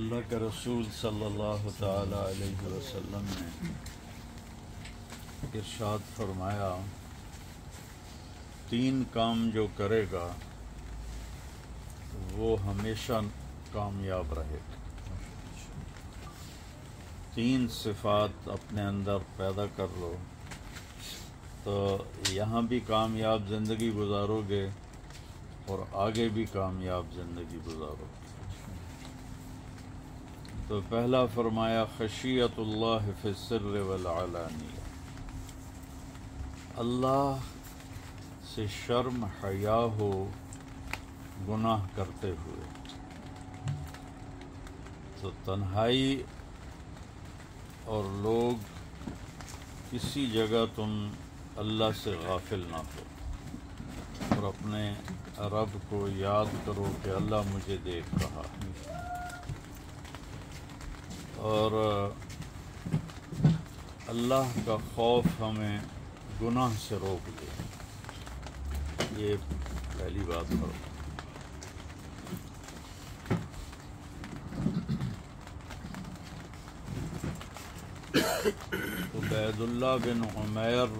اللہ کے رسول صلی اللہ تعالی علیہ وسلم نے ارشاد فرمایا، 3 کام جو کرے گا وہ ہمیشہ کامیاب رہے گا۔ 3 صفات اپنے اندر پیدا کر لو تو یہاں بھی کامیاب زندگی گزارو گے اور آگے بھی کامیاب زندگی گزارو گے۔ تو پہلا فرمایا خشیت اللہ فی السر والعلانیہ، اللہ سے شرم حیا ہو گناہ کرتے ہوئے، تو تنہائی اور لوگ کسی جگہ تم اللہ سے غافل نہ ہو اور اپنے رب کو یاد کرو کہ اللہ مجھے دیکھ رہا ہے، اور اللہ کا خوف ہمیں گناہ سے روک دے۔ یہ پہلی بات کرو۔ عبید اللہ بن عمیر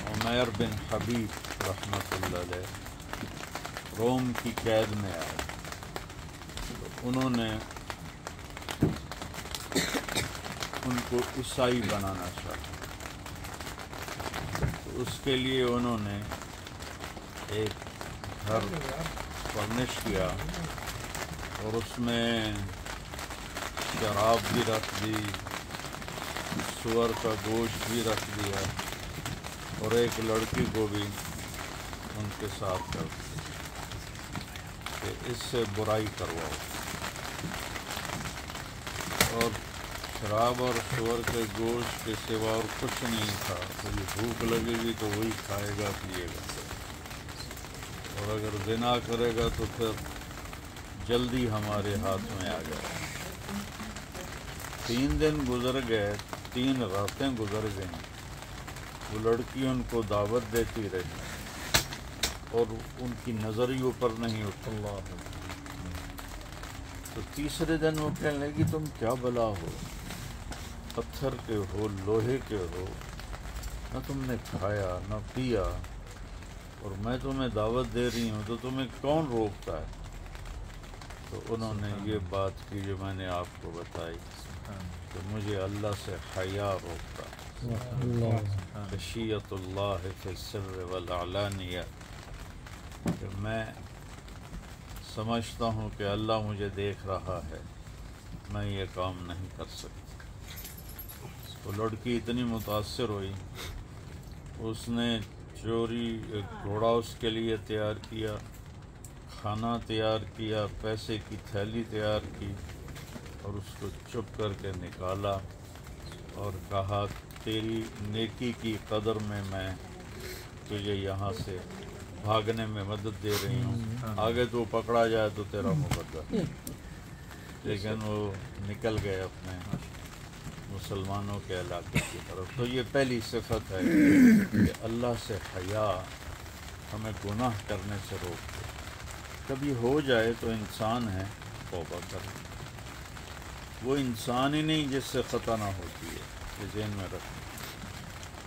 عمیر بن حبیب رحمۃ اللہ علیہ روم کی قید میں آئے، تو انہوں نے ان کو عیسائی بنانا چاہا، تو اس کے لیے انہوں نے ایک گھر فرنش کیا اور اس میں شراب بھی رکھ دی، سور کا گوشت بھی رکھ دیا اور ایک لڑکی کو بھی ان کے ساتھ کر دیا کہ اس سے برائی کرواؤ، اور شراب اور سور کے گوشت کے سوا اور کچھ نہیں تھا، کوئی بھوک لگے گی تو وہی کھائے گا پیے گا، اور اگر زنا کرے گا تو پھر جلدی ہمارے ہاتھ میں آ جائے۔ 3 دن گزر گئے، 3 راتیں گزر گئیں، وہ لڑکی ان کو دعوت دیتی رہی اور ان کی نظر ہی اوپر نہیں اٹھی۔ تو تیسرے دن وہ کہنے لگی تم کیا بلا ہو، پتھر کے ہو، لوہے کے ہو، نہ تم نے کھایا نہ پیا، اور میں تمہیں دعوت دے رہی ہوں تو تمہیں کون روکتا ہے؟ تو انہوں نے یہ بات کی جو میں نے آپ کو بتائی کہ مجھے اللہ سے حیا روکتا ہے، خشیت اللہ فی السر والعلانیہ، کہ میں سمجھتا ہوں کہ اللہ مجھے دیکھ رہا ہے، میں یہ کام نہیں کر سکتا۔ تو لڑکی اتنی متاثر ہوئی، اس نے چوری ایک گھوڑا اس کے لیے تیار کیا، کھانا تیار کیا، پیسے کی تھیلی تیار کی اور اس کو چپ کر کے نکالا اور کہا تیری نیکی کی قدر میں تجھے یہاں سے بھاگنے میں مدد دے رہی ہوں، آگے تو پکڑا جائے تو تیرا مقدر۔ لیکن وہ نکل گئے اپنے مسلمانوں کے علاقے کی طرف۔ تو یہ پہلی صفت ہے کہ اللہ سے حیا ہمیں گناہ کرنے سے روک دے۔ کبھی ہو جائے تو انسان ہے، توبہ کرے، وہ انسان ہی نہیں جس سے خطا نہ ہوتی ہے، یہ ذہن میں رکھیں،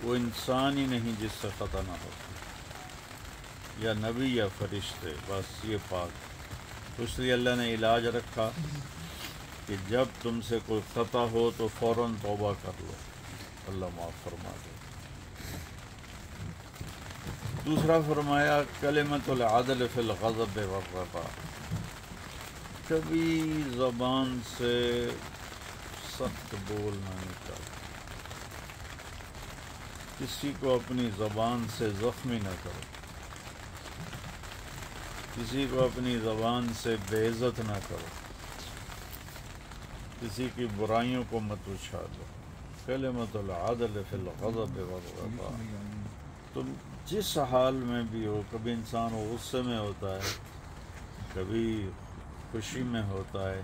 وہ انسان ہی نہیں جس سے خطا نہ ہوتی، یا نبی یا فرشتے، بس یہ پاک۔ اس لیے اللہ نے علاج رکھا کہ جب تم سے کوئی خطا ہو تو فوراً توبہ کر لو، اللہ معاف فرما دے۔ دوسرا فرمایا کلمۃ العدل فی الغضب والرضا، کبھی زبان سے سخت بولنا نہیں چاہیے، کسی کو اپنی زبان سے زخمی نہ کرو، کسی کو اپنی زبان سے بے عزت نہ کرو، کسی کی برائیوں کو مت اچھالو۔ کلمۃ العدل فی الغضب والرضا، تم جس حال میں بھی ہو، کبھی انسان غصے میں ہوتا ہے، کبھی خوشی میں ہوتا ہے،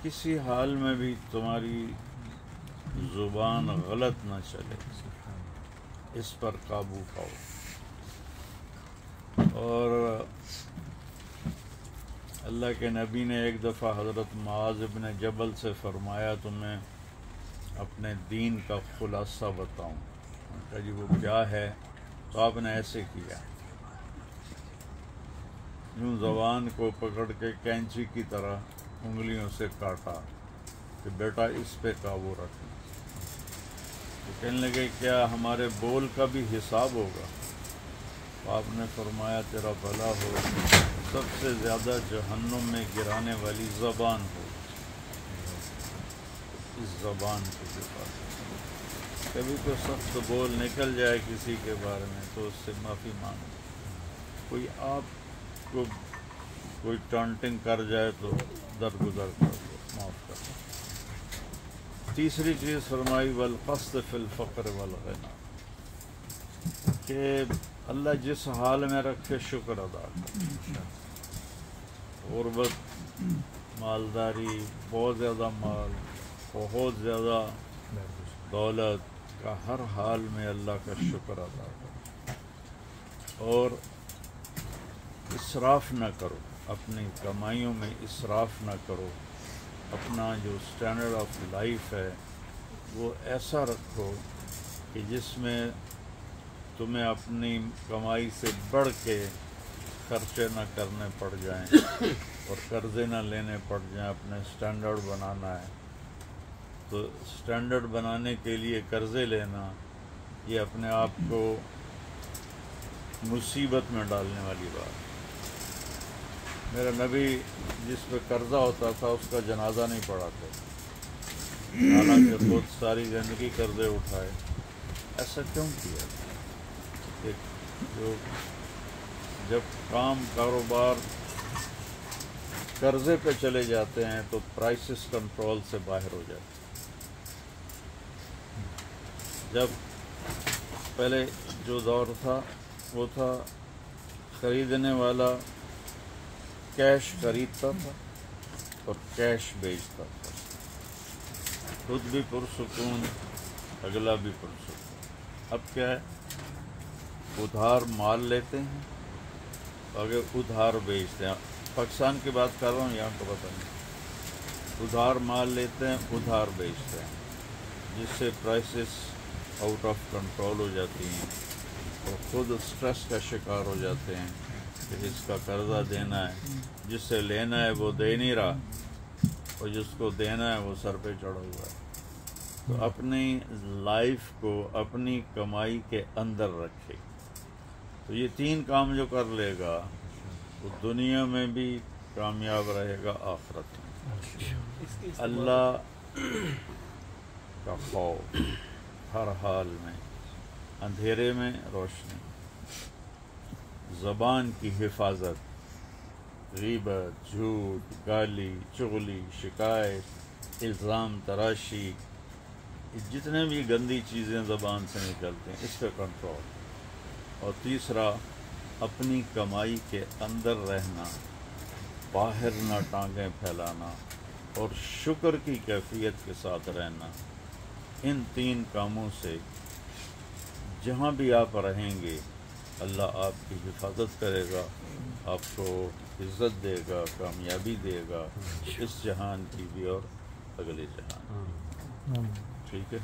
کسی حال میں بھی تمہاری زبان غلط نہ چلے، اس پر قابو پاؤ۔ اور اللہ کے نبی نے ایک دفعہ حضرت معاذ بن جبل سے فرمایا تمہیں اپنے دین کا خلاصہ بتاؤں؟ کہا جی وہ کیا ہے؟ تو آپ نے ایسے کیا، یوں زبان کو پکڑ کے کینچی کی طرح انگلیوں سے کاٹا کہ بیٹا اس پہ قابو رکھنا۔ تو کہنے لگے کیا ہمارے بول کا بھی حساب ہوگا؟ آپ نے فرمایا تیرا بھلا ہو، سب سے زیادہ جہنم میں گرانے والی زبان ہو، اس زبان کے حفاظت۔ کبھی کوئی سخت بول نکل جائے کسی کے بارے میں تو اس سے معافی مانگو، کوئی آپ کو کوئی ٹانٹنگ کر جائے تو درگزر کر دو، معاف کر دو۔ تیسری چیز فرمائی والقصد فی الفقر والغنی، کہ اللہ جس حال میں رکھے شکر ادا کرو۔ غربت، مالداری، بہت زیادہ مال، بہت زیادہ دولت کا ہر حال میں اللہ کا شکر ادا کرو، اور اسراف نہ کرو، اپنی کمائیوں میں اسراف نہ کرو۔ اپنا جو سٹینڈرڈ آف لائف ہے وہ ایسا رکھو کہ جس میں تمہیں اپنی کمائی سے بڑھ کے خرچے نہ کرنے پڑ جائیں اور قرضے نہ لینے پڑ جائیں۔ اپنے سٹینڈرڈ بنانا ہے تو سٹینڈرڈ بنانے کے لیے قرضے لینا یہ اپنے آپ کو مصیبت میں ڈالنے والی بات ہے۔ میرا نبی جس پہ قرضہ ہوتا تھا اس کا جنازہ نہیں پڑھاتے، حالانکہ خود ساری زندگی قرضے اٹھائے۔ ایسا کیوں کیا؟ کہ جو جب کام کاروبار قرضے پہ چلے جاتے ہیں تو پرائسز کنٹرول سے باہر ہو جاتے ہیں۔ جب پہلے جو دور تھا وہ تھا خریدنے والا کیش خریدتا تھا اور کیش بیچتا تھا، خود بھی پرسکون، اگلا بھی پرسکون۔ اب کیا ہے؟ ادھار مال لیتے ہیں، آگے ادھار بیچتے ہیں۔ پاکستان کی بات کر رہا ہوں، یہاں کو پتہ نہیں۔ ادھار مال لیتے ہیں، ادھار بیچتے ہیں، جس سے پرائسز آؤٹ آف کنٹرول ہو جاتی ہیں اور خود اسٹریس کا شکار ہو جاتے ہیں کہ اس کا قرضہ دینا ہے، جس سے لینا ہے وہ دے نہیں رہا اور جس کو دینا ہے وہ سر پہ چڑھا ہوا ہے۔ تو اپنی لائف کو اپنی کمائی کے اندر رکھے۔ تو یہ تین کام جو کر لے گا وہ دنیا میں بھی کامیاب رہے گا، آخرت میں۔ اللہ کا خوف ہر حال میں، اندھیرے میں روشنی، زبان کی حفاظت، غیبت، جھوٹ، گالی، چغلی، شکایت، الزام تراشی، جتنے بھی گندی چیزیں زبان سے نکلتے ہیں اس پہ کنٹرول۔ اور تیسرا اپنی کمائی کے اندر رہنا، باہر نہ ٹانگیں پھیلانا اور شکر کی کیفیت کے ساتھ رہنا۔ ان تین کاموں سے جہاں بھی آپ رہیں گے اللہ آپ کی حفاظت کرے گا، آپ کو عزت دے گا، کامیابی دے گا، اس جہان کی بھی اور اگلے جہان۔ ٹھیک ہے؟